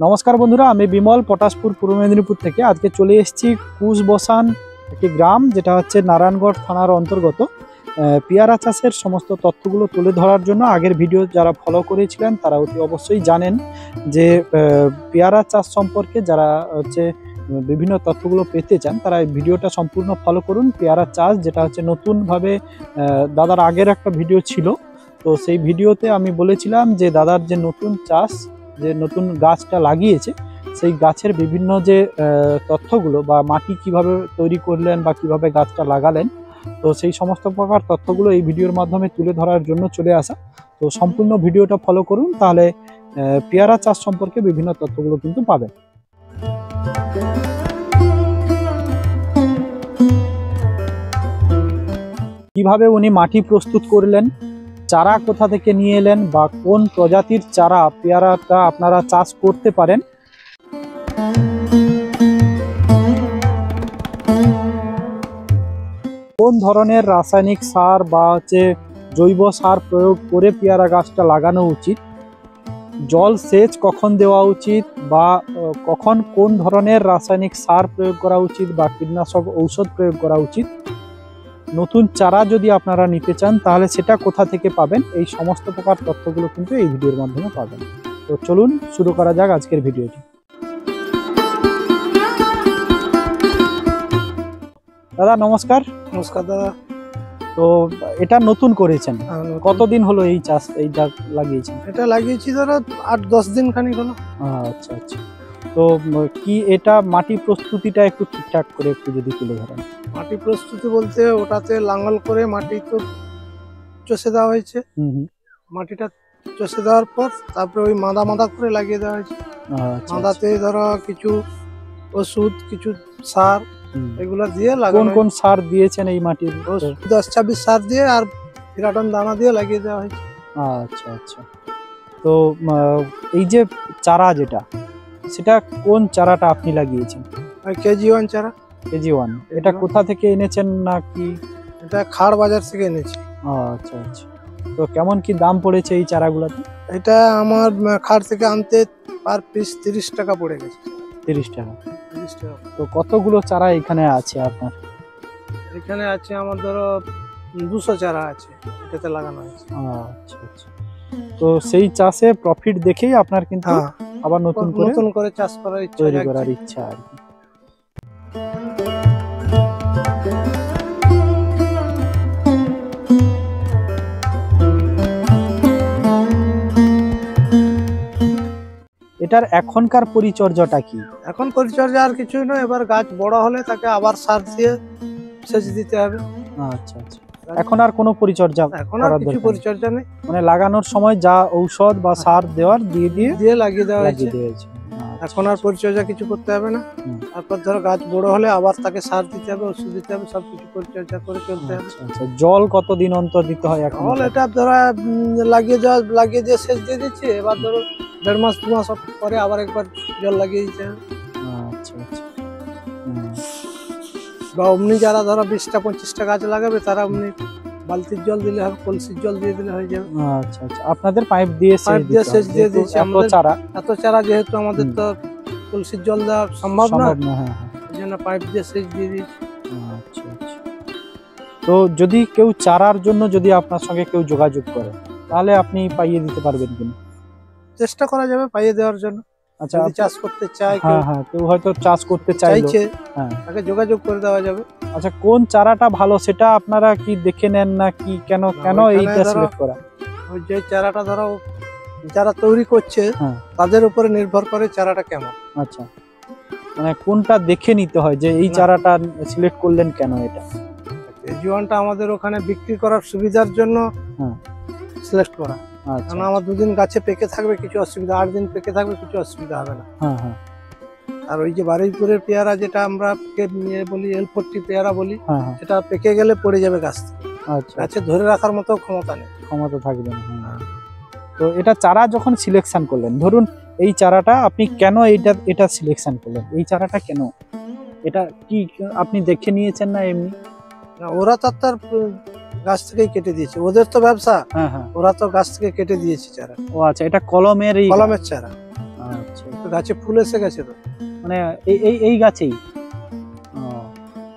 নমস্কার বন্ধুরা, আমি বিমল পটাশপুর পূর্ব মেদিনীপুর থেকে আজকে চলে এসেছি কুশবসান একটি গ্রাম, যেটা হচ্ছে নারায়ণগড় থানার অন্তর্গত। পেয়ারা চাষের সমস্ত তথ্যগুলো তুলে ধরার জন্য আগের ভিডিও যারা ফলো করেছিলেন তারা অতি অবশ্যই জানেন যে পেয়ারা চাষ সম্পর্কে যারা হচ্ছে বিভিন্ন তথ্যগুলো পেতে চান তারা এই ভিডিওটা সম্পূর্ণ ফলো করুন। পেয়ারা চাষ যেটা হচ্ছে নতুনভাবে দাদার আগের একটা ভিডিও ছিল, তো সেই ভিডিওতে আমি বলেছিলাম যে দাদার যে নতুন চাষ, যে নতুন গাছটা লাগিয়েছে, সেই গাছের বিভিন্ন যে তথ্যগুলো বা মাটি কিভাবে তৈরি করলেন বা কিভাবে গাছটা লাগালেন, তো সেই সমস্ত প্রকার তথ্যগুলো এই ভিডিওর মাধ্যমে তুলে ধরার জন্য চলে আসা। তো সম্পূর্ণ ভিডিওটা ফলো করুন, তাহলে পেয়ারা চাষ সম্পর্কে বিভিন্ন তথ্যগুলো কিন্তু পাবেন। কিভাবে উনি মাটি প্রস্তুত করলেন, চারা কোথা থেকে নিয়ে এলেন বা কোন প্রজাতির চারা পেয়ারাটা আপনারা চাষ করতে পারেন, কোন ধরনের রাসায়নিক সার বা হচ্ছে জৈব সার প্রয়োগ করে পেয়ারা গাছটা লাগানো উচিত, জল সেচ কখন দেওয়া উচিত বা কখন কোন ধরনের রাসায়নিক সার প্রয়োগ করা উচিত বা কীটনাশক ঔষধ প্রয়োগ করা উচিত, নতুন চারা যদি আপনারা নিতে চান তাহলে সেটা কোথা থেকে পাবেন, এই সমস্ত প্রকার তথ্যগুলো কিন্তু এই ভিডিওর মাধ্যমে পাবেন। তো চলুন শুরু করা যাক আজকের ভিডিওটি। দাদা নমস্কার। নমস্কার দাদা। তো এটা নতুন করেছেন, কতদিন হলো এই চাষ এইটা লাগিয়েছেন? এটা লাগিয়েছি ধরো 8-10 দিন খানিক হলো। আচ্ছা আচ্ছা। তো কি এটা মাটি প্রস্তুতিটা একটু ঠিকঠাক করে একটু যদি তুলে ধরেন। মাটি প্রস্তুতি বলতে ওটাতে লাঙ্গল করে মাটি তো চষে দেওয়া হয়েছে। মাটিটা চষে দেওয়ার পর তারপরে ওই মাদা মাদা করে লাগিয়ে দেওয়া হয়েছে। মাদাতে ধরো কিছু ওষুধ, কিছু সার, এগুলা দিয়ে লাগানো। কোন কোন সার দিয়েছেন এই মাটির? 10-26 সার দিয়ে আর ফিরাটন দানা দিয়ে লাগিয়ে দেওয়া হয়েছে। আচ্ছা আচ্ছা। তো এই যে চারা যেটা, সেটা কোন চারাটা আপনি লাগিয়েছেন? KG1 চারা। KG1 এটা কোথা থেকে এনেছেন নাকি? এটা খাড় বাজার থেকে এনেছি। আচ্ছা আচ্ছা। তো কেমন কি দাম পড়েছে এই চারাগুলোতে? এটা আমার খাড় থেকে আনতে পার পিস 30 টাকা পড়ে গেছে। 30 টাকা। 30 টাকা। তো কতগুলো চারা এখানে আছে আপনার? এখানে আছে আমার ধরো 200 চারা আছে, এটাতে লাগানো হয়েছে। আচ্ছা আচ্ছা। তো সেই চাষে প্রফিট দেখেই আপনার কিন্তু আবার নতুন করে চাষ করার ইচ্ছা, তৈরি করার ইচ্ছা আর কি। এটার এখনকার পরিচর্যাটা কি? এখন পরিচর্যা আর কিছুই নয়, এবার গাছ বড় হলে তাকে আবার সার দিয়ে সেচ দিতে হবে। আচ্ছা আচ্ছা। এখন আর কোনো পরিচর্যা এখন আর কিছু পরিচর্যা নেই, মানে লাগানোর সময় যা ঔষধ বা সার দেওয়ার দিয়ে লাগিয়ে দেওয়া হয়েছে। এখন আর পরিচর্যা কিছু করতে হবে না। তারপর ধরো গাছ বড় হলে আবার তাকে সার দিতে হবে, ওষুধ দিতে হবে, সবকিছু পরিচর্যা করে চলতে হবে। আচ্ছা। জল কতদিন অন্তর দিতে হয় এখন? জল এটা ধরো লাগিয়ে দিয়ে সেচ দিয়ে দিচ্ছি, এবার ধরো 1.5 মাস 2 মাস পরে আবার একবার জল লাগিয়ে দিতে হবে। আচ্ছা আচ্ছা। বা অমনি যারা ধরো 20টা-25টা গাছ লাগাবে তারা অমনি বালতির জল দিলে হবে, কলসির জল দিয়ে দিলে হয়ে যাবে। আচ্ছা আচ্ছা। আপনাদের পাইপ দিয়ে সেচ দিয়ে দিচ্ছি। এত চারা যেহেতু আমাদের তো কলসির জল দেওয়া সম্ভব না, এই জন্য পাইপ দিয়ে সেচ দিয়ে দিচ্ছি। আচ্ছা আচ্ছা। তো যদি কেউ চারার জন্য যদি আপনার সঙ্গে কেউ যোগাযোগ করে তাহলে আপনি পাইয়ে দিতে পারবেন কিনা? চেষ্টা করা যাবে পাইয়ে দেওয়ার জন্য। আচ্ছা, যদি চাষ করতে চায় কেউ হয়তো চাষ করতে চাইছে, তাকে যোগাযোগ করে দেওয়া যাবে। আচ্ছা, কোন চারাটা ভালো সেটা আপনারা কি দেখে নেন না কি? কেন এইটা সিলেক্ট করা? ওই যে চারাটা ধরো যারা তৈরি করছে তাদের উপরে নির্ভর করে চারাটা কেমন। আচ্ছা, মানে কোনটা দেখে নিতে হয় যে এই চারাটা সিলেক্ট করলেন কেন? এটা KG1টা আমাদের ওখানে বিক্রি করার সুবিধার জন্য সিলেক্ট করা। কারণ আমার 2 দিন গাছে পেকে থাকবে, কিছু অসুবিধা, 8 দিন পেকে থাকবে, কিছু অসুবিধা হবে না। আর ওই যে বারুইপুরের পেয়ারা যেটা আমরা বলি L40 পেয়ারা বলি, সেটা পেকে গেলে পড়ে যাবে গাছ থেকে। গাছে ধরে রাখার মতো ক্ষমতা থাকবে না। তো এটা চারা যখন সিলেকশন করলেন, ধরুন এই চারাটা আপনি কেন এটা সিলেকশন করলেন? এই চারাটা কেন? এটা কি আপনি দেখে নিয়েছেন না এমনি? ওরা তার গাছ থেকেই কেটে দিয়েছে, ওদের তো ব্যবসা। ওরা তো গাছ থেকে কেটে দিয়েছে চারা। ও আচ্ছা, এটা কলমের চারা। আচ্ছা, গাছে ফুল এসে গেছে তো, মানে এই গাছেই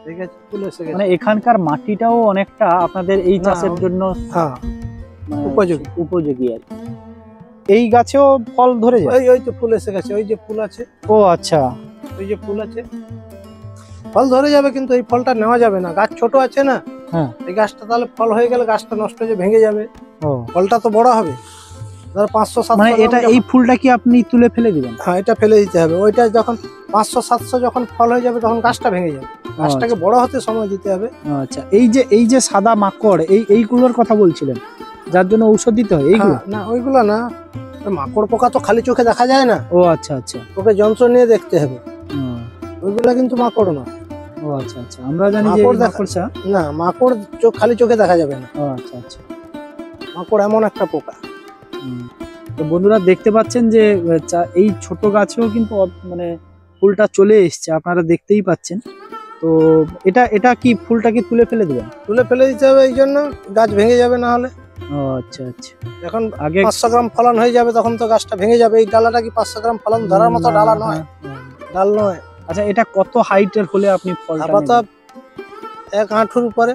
এই গাছে ফুল এসে গেছে। মানে এখানকার মাটিটাও অনেকটা আপনাদের এই চাষের জন্য হ্যাঁ উপযোগী আর কি। এই গাছেও ফল ধরে যায়? ওই তো ফুল এসে গেছে, ওই যে ফুল আছে। ও আচ্ছা, ওই যে ফুল আছে, ফল ধরে যাবে, কিন্তু এই ফলটা নেওয়া যাবে না, গাছ ছোট আছে না। হ্যাঁ, এই গাছটা তাহলে ফল হয়ে গেলে গাছটা নষ্ট হয়ে ভেঙে যাবে। ও, ফলটা তো বড় হবে, ধর 500-700। মানে এটা এই ফুলটা কি আপনি তুলে ফেলে দিবেন? হ্যাঁ, এটা ফেলে দিতে হবে। ওইটা যখন 500-700 যখন ফল হয়ে যাবে তখন গাছটা ভেঙে যাবে, গাছটাকে বড় হতে সময় দিতে হবে। আচ্ছা, এই যে সাদা মাকড়, এইগুলোর কথা বলছিলেন, যার জন্য ঔষধ দিতে হয় এইগুলো? না, ওইগুলো না, মাকড় পোকা তো খালি চোখে দেখা যায় না। ও আচ্ছা আচ্ছা, ওকে যন্ত্র নিয়ে দেখতে হবে। ওইগুলা কিন্তু মাকড় না। ও আচ্ছা আচ্ছা, আমরা জানি যে মাকড়সা না, মাকড় খালি চোখে দেখা যাবে না। ও আচ্ছা আচ্ছা, মাকড় এমন একটা পোকা। তো বন্ধুরা দেখতে পাচ্ছেন যে এই ছোট গাছেও কিন্তু মানে ফুলটা চলে এসছে, আপনারা দেখতেই পাচ্ছেন। তো এটা কি ফুলটা কি তুলে ফেলে দেবেন? তুলে ফেলে দিতে হবে, এই জন্য গাছ ভেঙে যাবে না হলে। ও আচ্ছা আচ্ছা, এখন আগে 500 গ্রাম ফলন হয়ে যাবে তখন তো গাছটা ভেঙে যাবে। এই ডালাটা কি 500 গ্রাম ফলন ধরার মতো ডালা নয়, ডাল নয়। আচ্ছা, এটা কত হাইটের হলে আপনি ফলটা আপাতত 1 হাঁটুর উপরে।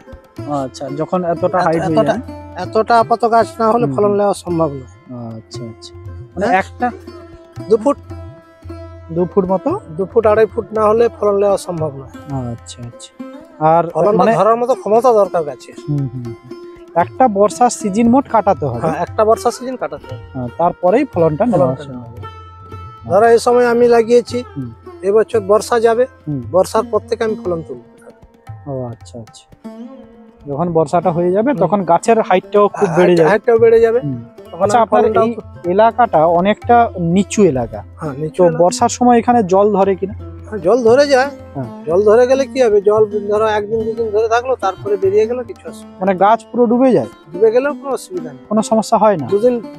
আচ্ছা, যখন এতটা হাইট হয়ে যায়, এতটা আপাতত গাছ না হলে ফলন নেওয়া সম্ভব নয়। আচ্ছা আচ্ছা, মানে একটা 2 ফুট 2 ফুট মতো, 2 ফুট 2.5 ফুট না হলে ফলন নেওয়া সম্ভব নয়। আচ্ছা আচ্ছা, আর ফলন মানে ধরার মতো ক্ষমতা দরকার গাছের। একটা বর্ষার সিজন মোট কাটাতে হবে। হ্যাঁ, একটা বর্ষা সিজন কাটাতে হবে, তারপরেই ফলনটা নেওয়া হবে। ধরো এই সময় আমি লাগিয়েছি, এবছর বর্ষা যাবে, বর্ষার পর থেকে আমি ফলন তুলব। ও আচ্ছা আচ্ছা, যখন বর্ষাটা হয়ে যাবে তখন গাছের হাইটটাও খুব বেড়ে যাবে। হাইটটাও বেড়ে যাবে। আচ্ছা, আপনার এই এলাকাটা অনেকটা নিচু এলাকা, তো বর্ষার সময় এখানে জল ধরে কিনা? জল ধরে যায়। জল ধরে গেলে কি হবে, জল ধরো 1 দিন 2 দিন ধরে থাকলো, তারপরে বেরিয়ে গেল, কিছু অসুবিধা। মানে গাছ পুরো ডুবে যায়? ডুবে গেলেও কোনো অসুবিধা নেই, কোনো সমস্যা হয় না।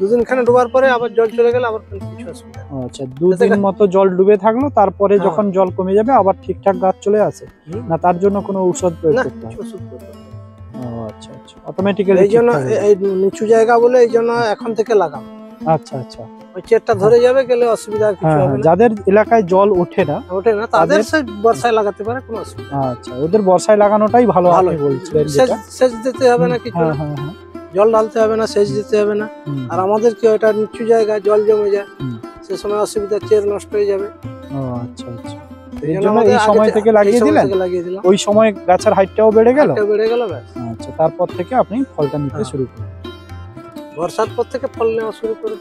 2 দিন খানে ডোবার পরে আবার জল চলে গেলে আবার কিছু অসুবিধা। আচ্ছা, 2 দিন মতো জল ডুবে থাকলো, তারপরে যখন জল কমে যাবে আবার ঠিকঠাক গাছ চলে আসে না? তার জন্য কোনো ঔষধ প্রয়োগ করতে হয়? ও আচ্ছা আচ্ছা, অটোমেটিক্যালি। এই জন্য এই নিচু জায়গা বলে এই জন্য এখন থেকে লাগাও। আচ্ছা আচ্ছা, ওই চেরটা ধরে যাবে, গেলে অসুবিধা কিছু হবে না। যাদের এলাকায় জল ওঠে না তাদের বর্ষায় লাগাতে পারে, কোনো অসুবিধা। আচ্ছা, ওদের বর্ষায় লাগানোটাই ভালো আপনি বলছিলেন। সেচ দিতে হবে না কিছু, জল ঢালতে হবে না, সেচ দিতে হবে না। আর আমাদের কি ওটা নিচু জায়গা, জল জমে যায়, সে সময় অসুবিধা, চের নষ্ট হয়ে যাবে। ও আচ্ছা আচ্ছা, এই সময় থেকে লাগিয়ে দিলেন, ওই সময় গাছের হাইটটাও বেড়ে গেল। আচ্ছা, তারপর থেকে আপনি ফলটা নিতে শুরু করলেন। বর্ষার পর থেকে ফল নেওয়া শুরু করে।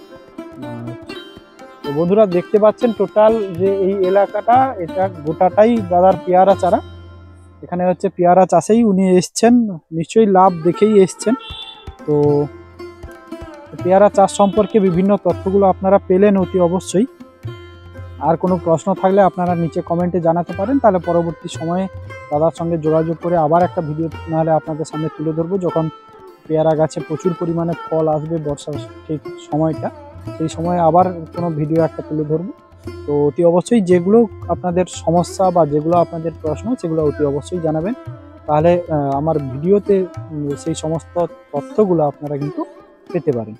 তো বন্ধুরা দেখতে পাচ্ছেন টোটাল যে এই এলাকাটা, এটা গোটাটাই দাদার পেয়ারা চারা। এখানে হচ্ছে পেয়ারা চাষেই উনি এসছেন, নিশ্চয়ই লাভ দেখেই এসছেন। তো পেয়ারা চাষ সম্পর্কে বিভিন্ন তথ্যগুলো আপনারা পেলেন অতি অবশ্যই। আর কোনো প্রশ্ন থাকলে আপনারা নিচে কমেন্টে জানাতে পারেন, তাহলে পরবর্তী সময়ে দাদার সঙ্গে যোগাযোগ করে আবার একটা ভিডিও নাহলে আপনাদের সামনে তুলে ধরবো, যখন পেয়ারা গাছে প্রচুর পরিমাণে ফল আসবে, বর্ষার ঠিক সময়টা, সেই সময় আবার কোনো ভিডিও একটা তুলে ধরবো। তো অতি অবশ্যই যেগুলো আপনাদের সমস্যা বা যেগুলো আপনাদের প্রশ্ন, সেগুলো অতি অবশ্যই জানাবেন, তাহলে আমার ভিডিওতে সেই সমস্ত তথ্যগুলো আপনারা কিন্তু পেতে পারেন।